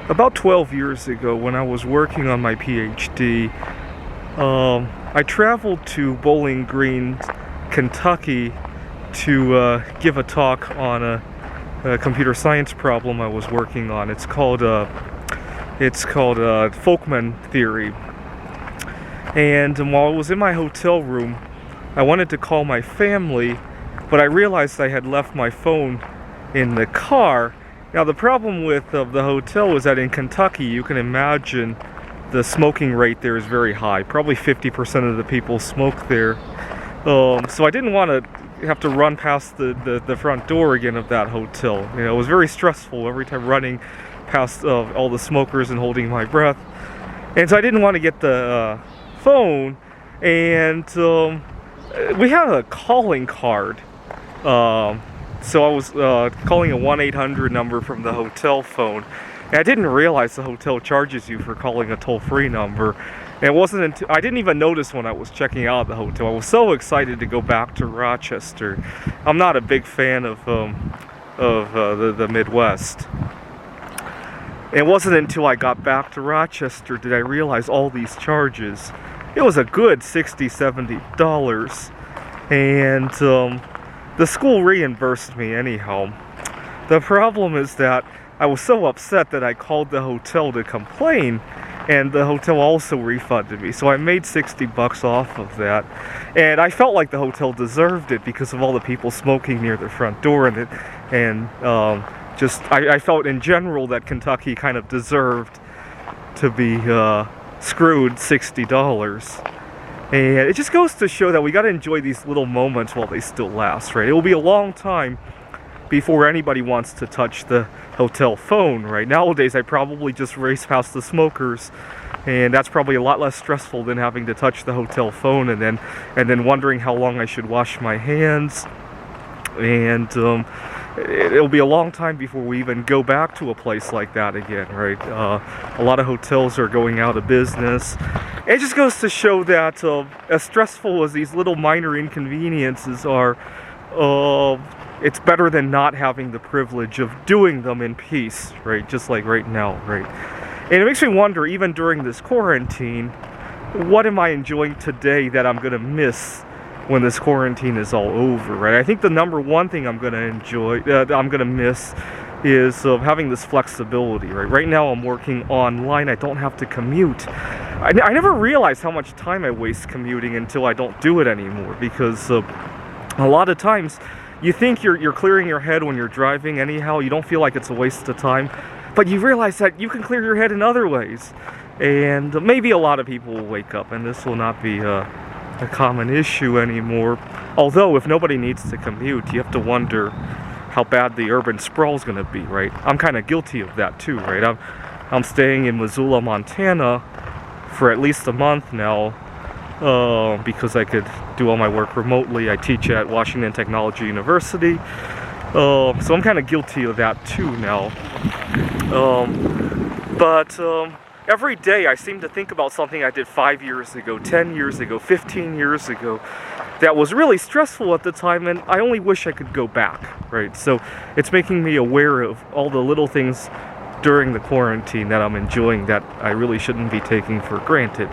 About 12 years ago, when I was working on my PhD, I traveled to Bowling Green, Kentucky to give a talk on a computer science problem I was working on. It's called Folkman theory. And while I was in my hotel room, I wanted to call my family, but I realized I had left my phone in the car. Now the problem with the hotel is that in Kentucky, you can imagine the smoking rate there is very high. Probably 50% of the people smoke there. So I didn't want to have to run past the front door again of that hotel. You know, it was very stressful every time running past all the smokers and holding my breath. And so I didn't want to get the phone. And we had a calling card. So I was calling a 1-800 number from the hotel phone. And I didn't realize the hotel charges you for calling a toll-free number. And it wasn't until I didn't even notice when I was checking out of the hotel. I was so excited to go back to Rochester. I'm not a big fan of the Midwest. And it wasn't until I got back to Rochester did I realize all these charges. It was a good $60-70. And the school reimbursed me anyhow. The problem is that I was so upset that I called the hotel to complain, and the hotel also refunded me. So I made $60 off of that. And I felt like the hotel deserved it because of all the people smoking near the front door, I felt in general that Kentucky kind of deserved to be screwed $60. And it just goes to show that we got to enjoy these little moments while they still last, right? It will be a long time before anybody wants to touch the hotel phone, right? Nowadays, I probably just race past the smokers, and that's probably a lot less stressful than having to touch the hotel phone and then wondering how long I should wash my hands. And it'll be a long time before we even go back to a place like that again, right? A lot of hotels are going out of business. It just goes to show that as stressful as these little minor inconveniences are, it's better than not having the privilege of doing them in peace, right? Just like right now, right? And it makes me wonder, even during this quarantine, what am I enjoying today that I'm going to miss when this quarantine is all over, right? I think the number one thing I'm going to enjoy, I'm going to miss, is having this flexibility, right? Right now I'm working online. I don't have to commute. I never realized how much time I waste commuting until I don't do it anymore, because a lot of times you think you're clearing your head when you're driving anyhow. You don't feel like it's a waste of time, but you realize that you can clear your head in other ways. And maybe a lot of people will wake up and this will not be a common issue anymore. Although if nobody needs to commute, you have to wonder how bad the urban sprawl is going to be, right? I'm kind of guilty of that too, right? I'm staying in Missoula, Montana for at least a month now because I could do all my work remotely. I teach at Washington Technology University, so I'm kind of guilty of that too now. But every day I seem to think about something I did 5 years ago, 10 years ago, 15 years ago that was really stressful at the time, and I only wish I could go back, right? So it's making me aware of all the little things during the quarantine that I'm enjoying that I really shouldn't be taking for granted.